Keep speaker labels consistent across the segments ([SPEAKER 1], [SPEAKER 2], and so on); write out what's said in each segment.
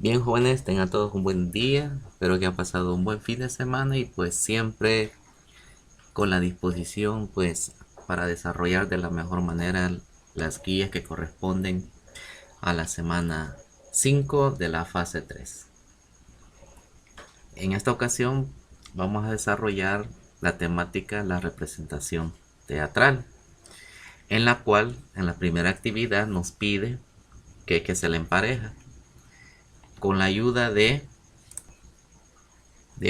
[SPEAKER 1] Bien, jóvenes, tengan todos un buen día. Espero que han pasado un buen fin de semana y pues siempre con la disposición pues para desarrollar de la mejor manera las guías que corresponden a la semana 5 de la fase 3. En esta ocasión vamos a desarrollar la temática la representación teatral, en la cual en la primera actividad nos pide que se la empareja con la ayuda de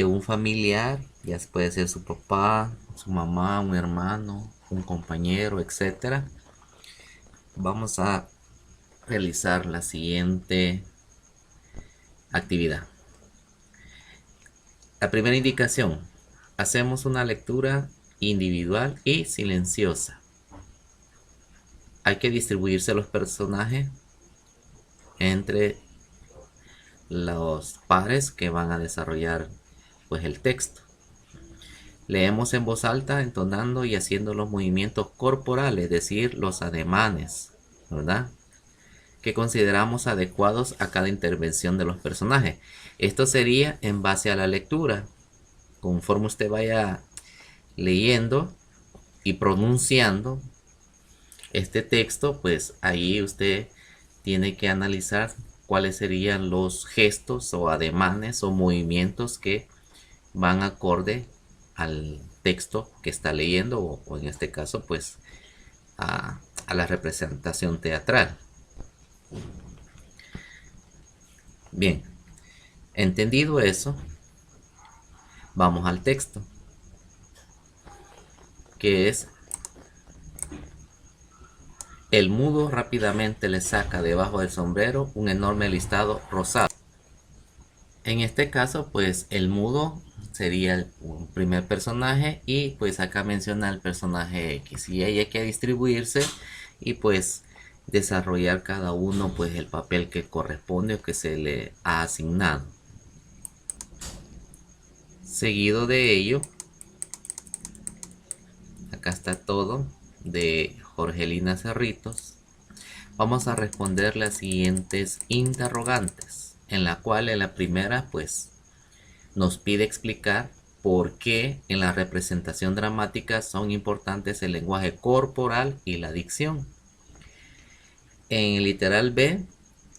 [SPEAKER 1] un familiar, ya puede ser su papá, su mamá, un hermano, un compañero, etcétera. Vamos a realizar la siguiente actividad. La primera indicación: hacemos una lectura individual y silenciosa. Hay que distribuirse los personajes entre los pares que van a desarrollar pues el texto. Leemos en voz alta, entonando y haciendo los movimientos corporales, es decir, los ademanes, ¿verdad?, que consideramos adecuados a cada intervención de los personajes. Esto sería en base a la lectura. Conforme usted vaya leyendo y pronunciando este texto, pues ahí usted tiene que analizar cuáles serían los gestos o ademanes o movimientos que van acorde al texto que está leyendo o en este caso pues a la representación teatral. Bien, entendido eso, vamos al texto, que es: el mudo rápidamente le saca debajo del sombrero un enorme listado rosado. En este caso pues el mudo sería un primer personaje y pues acá menciona el personaje X y ahí hay que distribuirse y pues desarrollar cada uno pues el papel que corresponde o que se le ha asignado. Seguido de ello, acá está todo de Jorgelina Cerritos. Vamos a responder las siguientes interrogantes, en la cual en la primera pues nos pide explicar por qué en la representación dramática son importantes el lenguaje corporal y la dicción. En el literal B,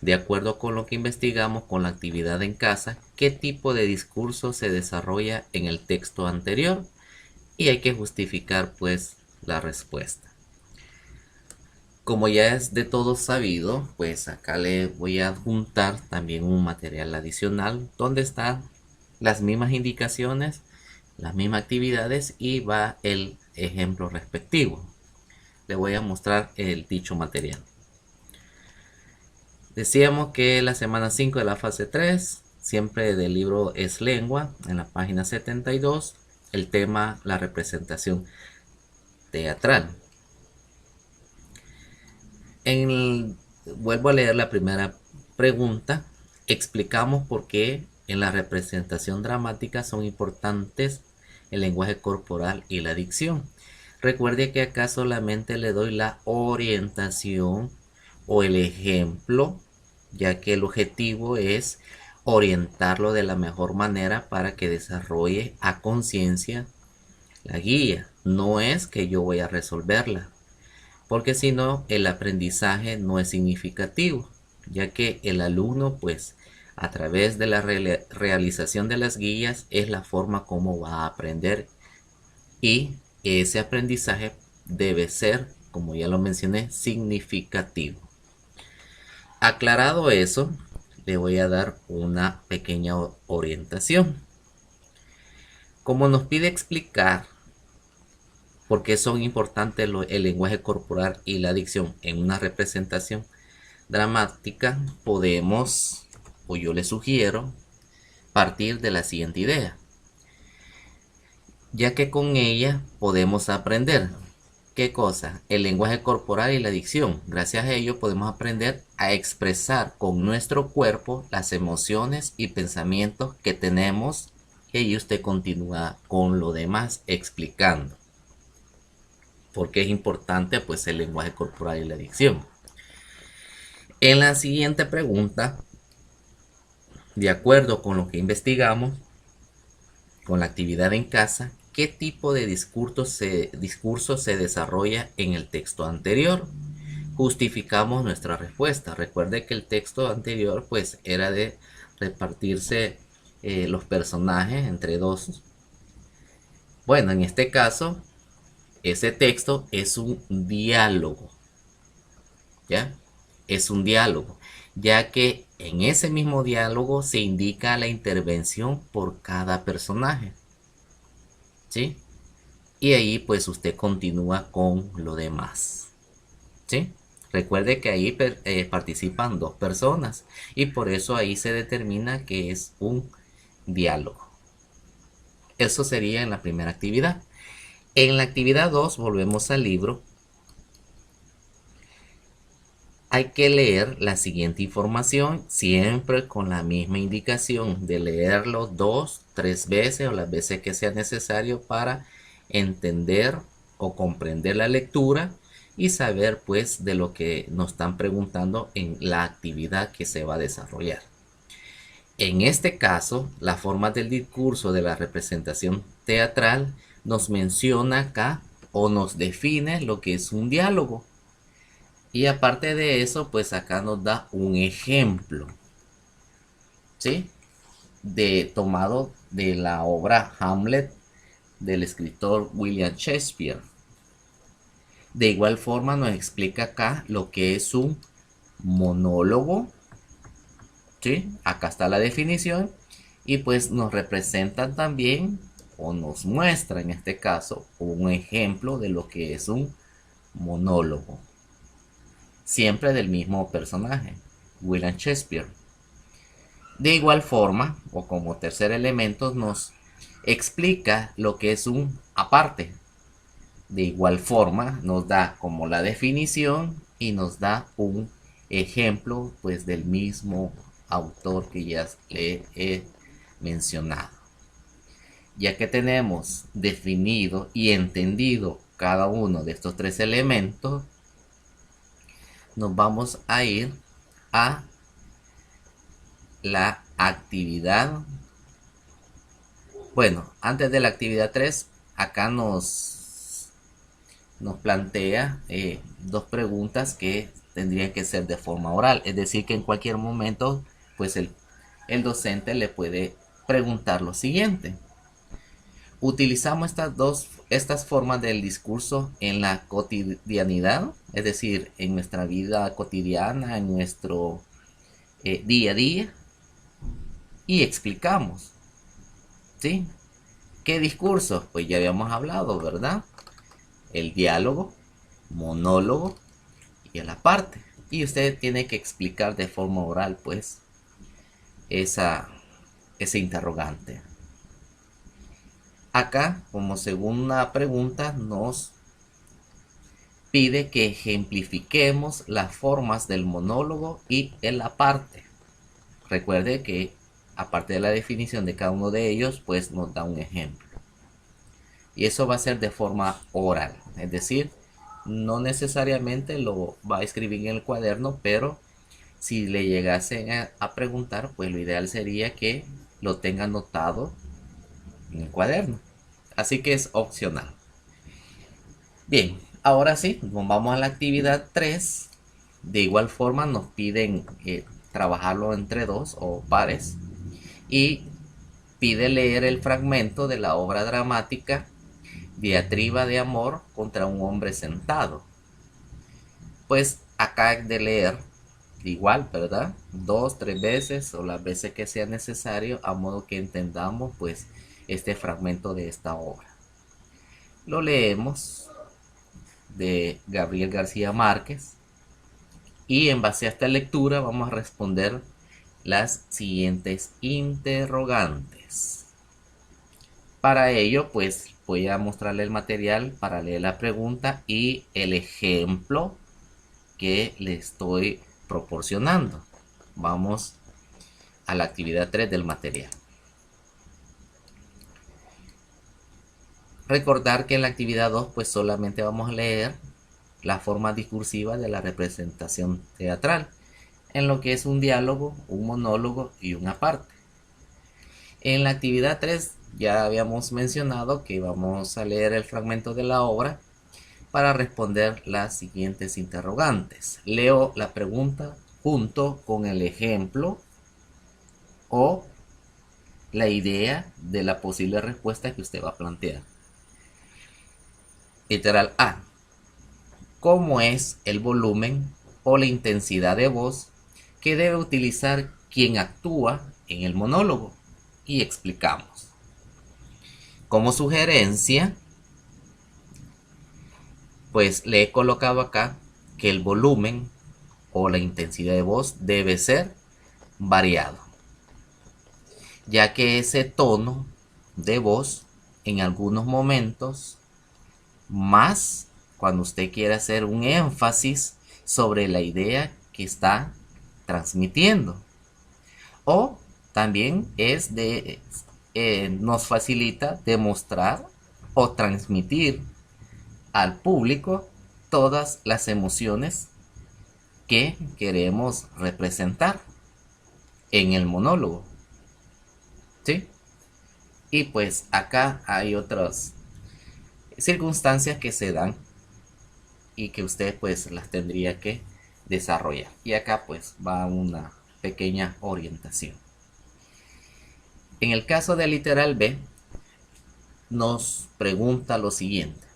[SPEAKER 1] de acuerdo con lo que investigamos con la actividad en casa, qué tipo de discurso se desarrolla en el texto anterior, y hay que justificar pues la respuesta. Como ya es de todos sabido, pues acá le voy a adjuntar también un material adicional donde están las mismas indicaciones, las mismas actividades y va el ejemplo respectivo. Le voy a mostrar el dicho material. Decíamos que la semana 5 de la fase 3, siempre del libro Es Lengua, en la página 72, el tema la representación teatral. Vuelvo a leer la primera pregunta. Explicamos por qué en la representación dramática son importantes el lenguaje corporal y la dicción. Recuerde que acá solamente le doy la orientación o el ejemplo, ya que el objetivo es orientarlo de la mejor manera para que desarrolle a conciencia la guía. No es que yo voy a resolverla, porque si no el aprendizaje no es significativo, ya que el alumno pues a través de la realización de las guías es la forma como va a aprender, y ese aprendizaje debe ser, como ya lo mencioné, significativo. Aclarado eso, le voy a dar una pequeña orientación. Como nos pide explicar por qué son importantes el lenguaje corporal y la dicción en una representación dramática, podemos, o yo le sugiero, partir de la siguiente idea, ya que con ella podemos aprender. ¿Qué cosa? El lenguaje corporal y la dicción. Gracias a ello podemos aprender a expresar con nuestro cuerpo las emociones y pensamientos que tenemos, y ahí usted continúa con lo demás explicando por qué es importante pues el lenguaje corporal y la dicción. En la siguiente pregunta de acuerdo con lo que investigamos, con la actividad en casa, qué tipo de discurso se desarrolla en el texto anterior. Justificamos nuestra respuesta. Recuerde que el texto anterior pues era de repartirse los personajes entre dos. Bueno, en este caso, ese texto es un diálogo, ¿ya? Es un diálogo, ya que en ese mismo diálogo se indica la intervención por cada personaje, ¿sí? Y ahí pues usted continúa con lo demás, ¿sí? Recuerde que ahí participan dos personas y por eso ahí se determina que es un diálogo. Eso sería en la primera actividad. En la actividad 2 volvemos al libro. Hay que leer la siguiente información siempre con la misma indicación de leerlo 2, 3 veces o las veces que sea necesario para entender o comprender la lectura y saber pues de lo que nos están preguntando en la actividad que se va a desarrollar. En este caso, la forma del discurso de la representación teatral nos menciona acá o nos define lo que es un diálogo. Y aparte de eso, pues acá nos da un ejemplo, ¿sí? Tomado de la obra Hamlet del escritor William Shakespeare. De igual forma nos explica acá lo que es un monólogo, ¿sí? Acá está la definición y pues nos representan también o nos muestra en este caso un ejemplo de lo que es un monólogo. Siempre del mismo personaje, William Shakespeare. De igual forma, o como tercer elemento, nos explica lo que es un aparte. De igual forma, nos da como la definición y nos da un ejemplo pues del mismo autor que ya le he mencionado. Ya que tenemos definido y entendido cada uno de estos tres elementos, nos vamos a ir a la actividad. Bueno, antes de la actividad 3, acá nos plantea dos preguntas que tendrían que ser de forma oral. Es decir, que en cualquier momento, pues el docente le puede preguntar lo siguiente. Utilizamos estas formas del discurso en la cotidianidad, es decir, en nuestra vida cotidiana, en nuestro día a día, y explicamos, ¿sí? ¿Qué discurso? Pues ya habíamos hablado, ¿verdad? El diálogo, monólogo y el aparte. Y usted tiene que explicar de forma oral, pues, ese interrogante. Acá, como segunda pregunta, nos pide que ejemplifiquemos las formas del monólogo y el aparte. Recuerde que aparte de la definición de cada uno de ellos, pues nos da un ejemplo. Y eso va a ser de forma oral, es decir, no necesariamente lo va a escribir en el cuaderno, pero si le llegasen a preguntar, pues lo ideal sería que lo tenga anotado en el cuaderno. Así que es opcional. Bien, ahora sí, vamos a la actividad 3. De igual forma nos piden trabajarlo entre dos o pares y pide leer el fragmento de la obra dramática Diatriba de amor contra un hombre sentado. Pues acá hay de leer igual, ¿verdad? 2, 3 veces o las veces que sea necesario a modo que entendamos pues este fragmento de esta obra. Lo leemos de Gabriel García Márquez y en base a esta lectura vamos a responder las siguientes interrogantes. Para ello pues voy a mostrarle el material para leer la pregunta y el ejemplo que le estoy proporcionando. Vamos a la actividad 3 del material. Recordar que en la actividad 2 pues solamente vamos a leer la forma discursiva de la representación teatral. en lo que es un diálogo, un monólogo y una parte. En la actividad 3 ya habíamos mencionado que vamos a leer el fragmento de la obra para responder las siguientes interrogantes. Leo la pregunta junto con el ejemplo o la idea de la posible respuesta que usted va a plantear. Literal A. ¿Cómo es el volumen o la intensidad de voz que debe utilizar quien actúa en el monólogo? Y explicamos. Como sugerencia, pues le he colocado acá que el volumen o la intensidad de voz debe ser variado, ya que ese tono de voz en algunos momentos, más cuando usted quiere hacer un énfasis sobre la idea que está transmitiendo, o también nos facilita demostrar o transmitir al público todas las emociones que queremos representar en el monólogo, ¿sí? Y pues acá hay otras circunstancias que se dan y que usted pues las tendría que desarrollar. Y acá pues va una pequeña orientación. En el caso del literal B, nos pregunta lo siguiente.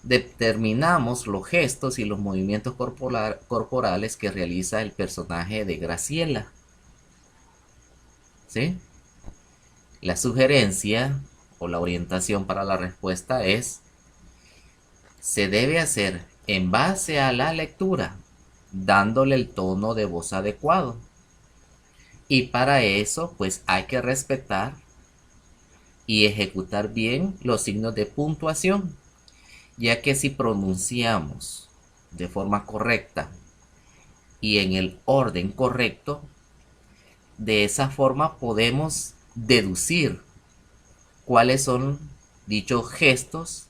[SPEAKER 1] Determinamos los gestos y los movimientos corporales que realiza el personaje de Graciela. ¿Sí? La sugerencia o la orientación para la respuesta es: se debe hacer en base a la lectura, dándole el tono de voz adecuado. Y para eso, pues hay que respetar y ejecutar bien los signos de puntuación, ya que si pronunciamos de forma correcta y en el orden correcto, de esa forma podemos deducir cuáles son dichos gestos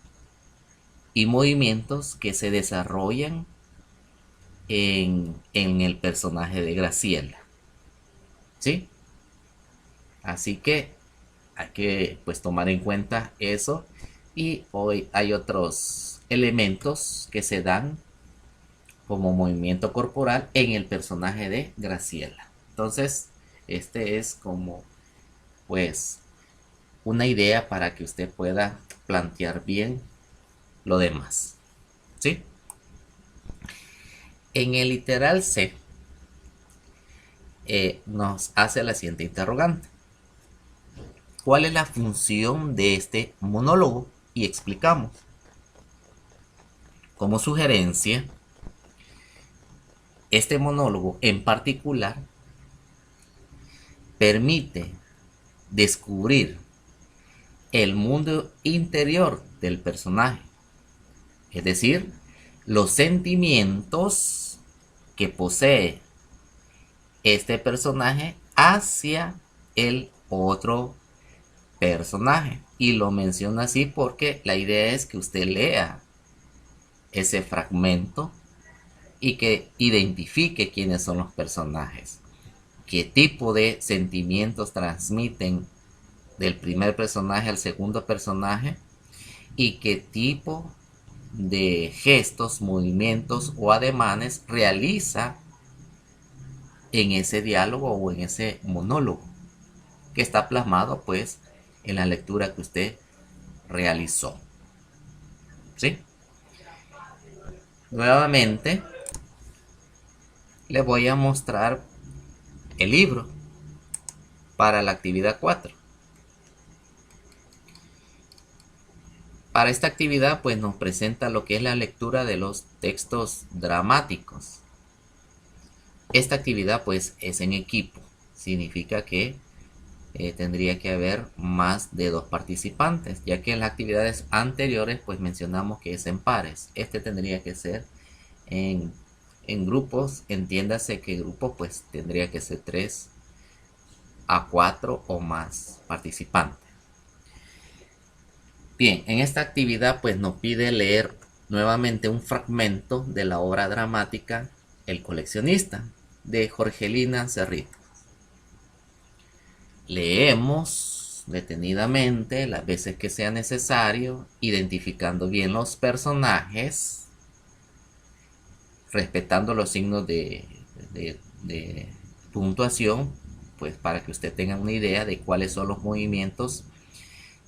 [SPEAKER 1] y movimientos que se desarrollan en el personaje de Graciela. ¿Sí? Así que hay que pues tomar en cuenta eso. Y hoy hay otros elementos que se dan como movimiento corporal en el personaje de Graciela. Entonces, este es como pues una idea para que usted pueda plantear bien lo demás. ¿Sí? En el literal C nos hace la siguiente interrogante. ¿Cuál es la función de este monólogo? Y explicamos. Como sugerencia, este monólogo en particular permite descubrir el mundo interior del personaje, es decir, los sentimientos que posee este personaje hacia el otro personaje. Y lo menciono así porque la idea es que usted lea ese fragmento y que identifique quiénes son los personajes, qué tipo de sentimientos transmiten del primer personaje al segundo personaje y qué tipo de gestos, movimientos o ademanes realiza en ese diálogo o en ese monólogo que está plasmado pues en la lectura que usted realizó. ¿Sí? Nuevamente le voy a mostrar el libro para la actividad 4. Para esta actividad pues nos presenta lo que es la lectura de los textos dramáticos. Esta actividad pues es en equipo, significa que tendría que haber más de 2 participantes, ya que en las actividades anteriores pues mencionamos que es en pares. Este tendría que ser en grupos, entiéndase que grupo pues tendría que ser 3 a 4 o más participantes. Bien, en esta actividad pues nos pide leer nuevamente un fragmento de la obra dramática El coleccionista. de Jorgelina Cerrito. Leemos detenidamente las veces que sea necesario, identificando bien los personajes, respetando los signos de puntuación, pues para que usted tenga una idea de cuáles son los movimientos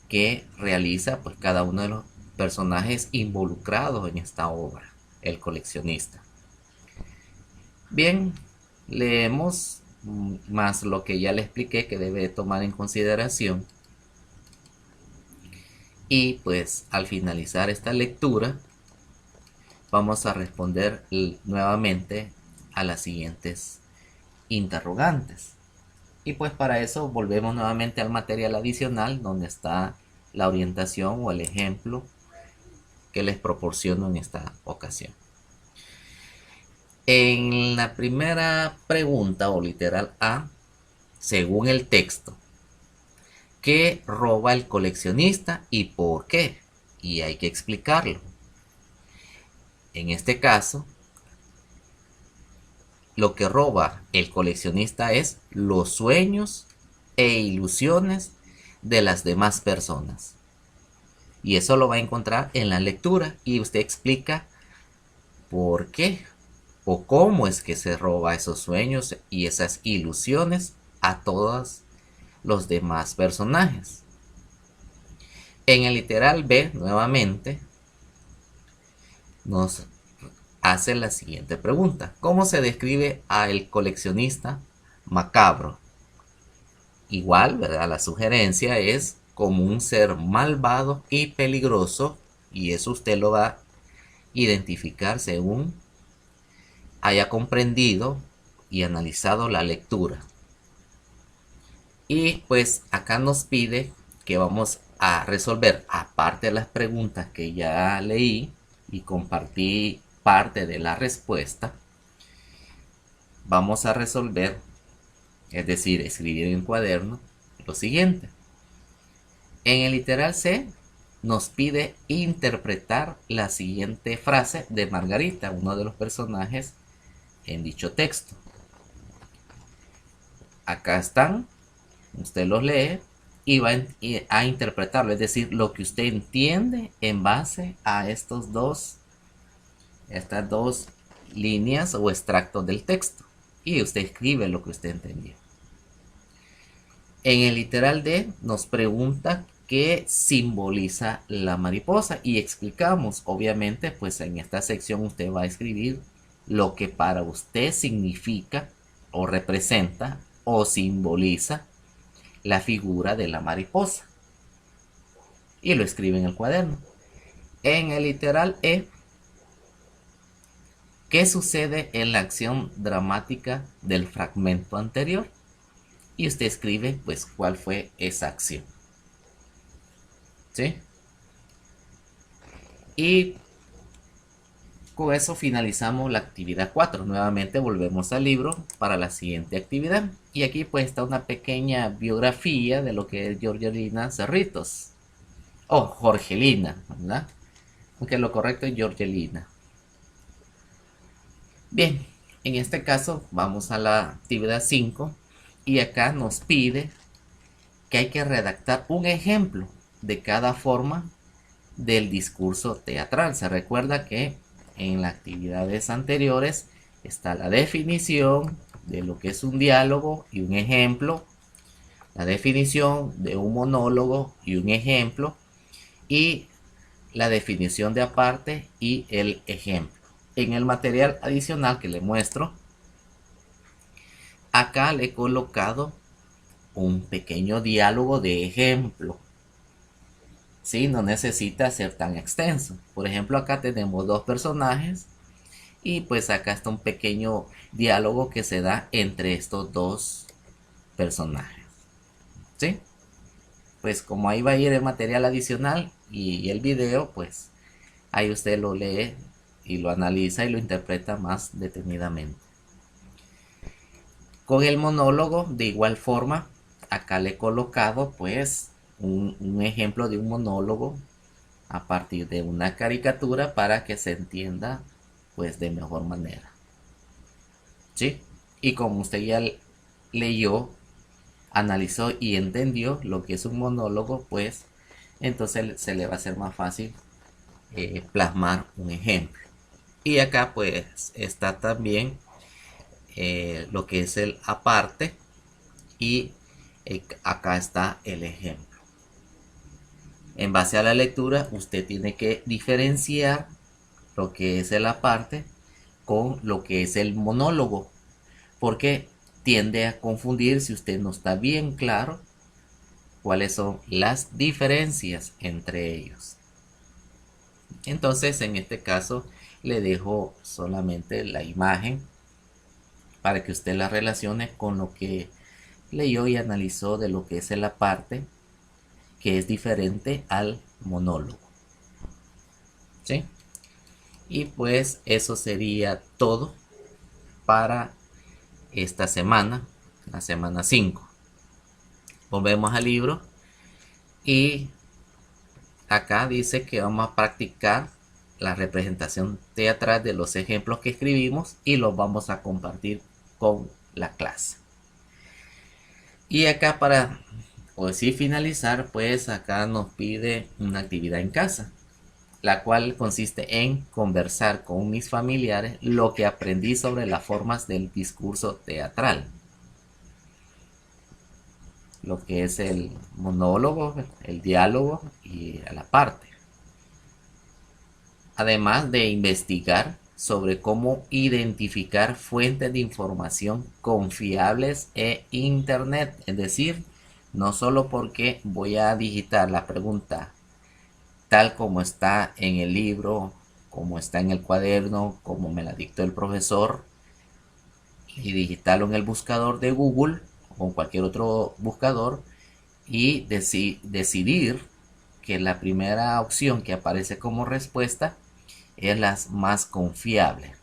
[SPEAKER 1] que realiza pues cada uno de los personajes involucrados en esta obra, el coleccionista. Bien, leemos más lo que ya le expliqué que debe tomar en consideración, y pues al finalizar esta lectura vamos a responder nuevamente a las siguientes interrogantes. Y pues para eso volvemos nuevamente al material adicional donde está la orientación o el ejemplo que les proporciono en esta ocasión. En la primera pregunta o literal A, según el texto, ¿qué roba el coleccionista y por qué? Y hay que explicarlo. En este caso, lo que roba el coleccionista es los sueños e ilusiones de las demás personas. Y eso lo va a encontrar en la lectura y usted explica por qué o cómo es que se roba esos sueños y esas ilusiones a todos los demás personajes. En el literal B, nuevamente, nos hace la siguiente pregunta. ¿Cómo se describe al coleccionista macabro? Igual, ¿verdad? La sugerencia es como un ser malvado y peligroso, y eso usted lo va a identificar según haya comprendido y analizado la lectura. Y pues acá nos pide que vamos a resolver, aparte de las preguntas que ya leí y compartí parte de la respuesta, vamos a resolver, es decir, escribir en el cuaderno lo siguiente. En el literal C nos pide interpretar la siguiente frase de Margarita, uno de los personajes en dicho texto. Acá están, usted los lee y va a interpretarlo, es decir, lo que usted entiende en base a estas dos líneas o extractos del texto, y usted escribe lo que usted entendió. En el literal D nos pregunta qué simboliza la mariposa y explicamos, obviamente, pues en esta sección usted va a escribir lo que para usted significa o representa o simboliza la figura de la mariposa, y lo escribe en el cuaderno. En el literal E, ¿qué sucede en la acción dramática del fragmento anterior? Y usted escribe pues cuál fue esa acción. ¿Sí? Y con eso finalizamos la actividad 4. Nuevamente volvemos al libro para la siguiente actividad. Y aquí pues está una pequeña biografía de lo que es Jorgelina Cerritos. O Jorgelina, ¿verdad? Aunque lo correcto es Jorgelina. Bien, en este caso vamos a la actividad 5. Y acá nos pide que hay que redactar un ejemplo de cada forma del discurso teatral. Se recuerda que en las actividades anteriores está la definición de lo que es un diálogo y un ejemplo, la definición de un monólogo y un ejemplo, y la definición de aparte y el ejemplo. En el material adicional que le muestro, acá le he colocado un pequeño diálogo de ejemplo. ¿Sí? No necesita ser tan extenso. Por ejemplo, acá tenemos dos personajes y pues acá está un pequeño diálogo que se da entre estos dos personajes. ¿Sí? Pues como ahí va a ir el material adicional y el video, pues ahí usted lo lee y lo analiza y lo interpreta más detenidamente. Con el monólogo, de igual forma, acá le he colocado pues un ejemplo de un monólogo a partir de una caricatura para que se entienda pues de mejor manera. ¿Sí? Y como usted ya leyó, analizó y entendió lo que es un monólogo, pues entonces se le va a hacer más fácil plasmar un ejemplo. Y acá pues está también lo que es el aparte y acá está el ejemplo. En base a la lectura, usted tiene que diferenciar lo que es el aparte con lo que es el monólogo, porque tiende a confundir si usted no está bien claro cuáles son las diferencias entre ellos. Entonces, en este caso, le dejo solamente la imagen para que usted la relacione con lo que leyó y analizó de lo que es el aparte, que es diferente al monólogo. ¿Sí? Y pues eso sería todo para esta semana, la semana 5. Volvemos al libro y acá dice que vamos a practicar la representación teatral de los ejemplos que escribimos y los vamos a compartir con la clase. Y acá para finalizar, pues acá nos pide una actividad en casa, la cual consiste en conversar con mis familiares lo que aprendí sobre las formas del discurso teatral. Lo que es el monólogo, el diálogo y la parte. Además de investigar sobre cómo identificar fuentes de información confiables en Internet. Es decir, no solo porque voy a digitar la pregunta tal como está en el libro, como está en el cuaderno, como me la dictó el profesor, y digitarlo en el buscador de Google o en cualquier otro buscador y decidir que la primera opción que aparece como respuesta es la más confiable.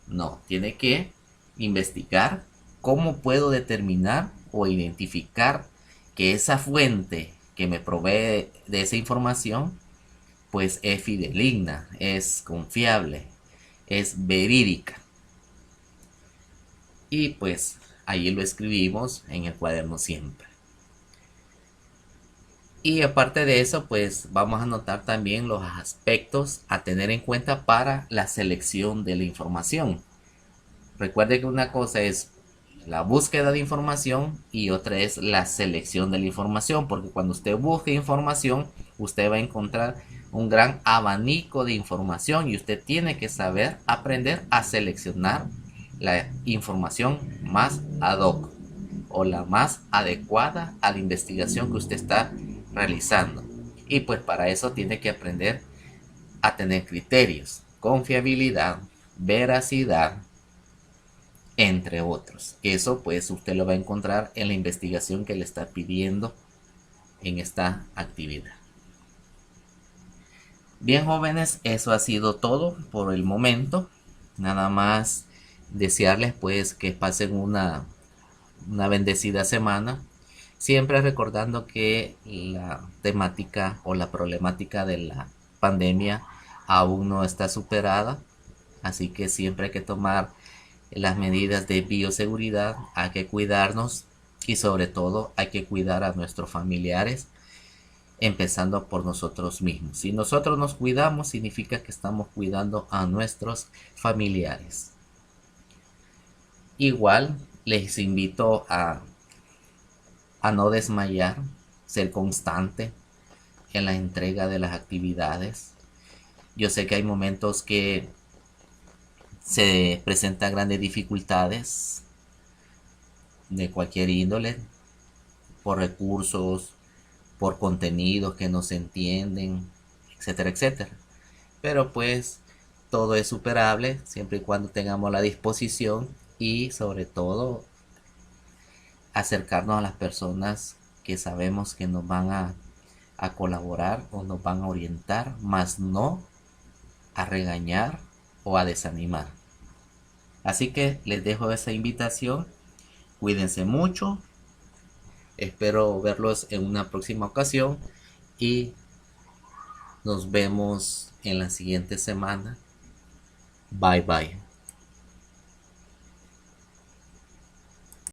[SPEAKER 1] No, tiene que investigar cómo puedo determinar o identificar que esa fuente que me provee de esa información pues es fidedigna, es confiable, es verídica. Y pues ahí lo escribimos en el cuaderno siempre. Y aparte de eso, pues vamos a anotar también los aspectos a tener en cuenta para la selección de la información. Recuerde que una cosa es la búsqueda de información y otra es la selección de la información, porque cuando usted busque información, usted va a encontrar un gran abanico de información y usted tiene que saber aprender a seleccionar la información más ad hoc o la más adecuada a la investigación que usted está realizando. Y pues para eso tiene que aprender a tener criterios, confiabilidad, veracidad, entre otros. Eso pues usted lo va a encontrar en la investigación que le está pidiendo en esta actividad. Bien, jóvenes, eso ha sido todo por el momento. Nada más desearles pues que pasen una bendecida semana, siempre recordando que la temática o la problemática de la pandemia aún no está superada, así que siempre hay que tomar las medidas de bioseguridad, hay que cuidarnos y sobre todo hay que cuidar a nuestros familiares, empezando por nosotros mismos. Si nosotros nos cuidamos, significa que estamos cuidando a nuestros familiares. Igual les invito a no desmayar, ser constante en la entrega de las actividades. Yo sé que hay momentos que se presentan grandes dificultades de cualquier índole, por recursos, por contenidos que no se entienden, etcétera, etcétera. Pero pues todo es superable siempre y cuando tengamos la disposición y sobre todo acercarnos a las personas que sabemos que nos van a colaborar o nos van a orientar, más no a regañar o a desanimar. Así que les dejo esa invitación. Cuídense mucho. Espero verlos en una próxima ocasión y nos vemos en la siguiente semana. Bye bye.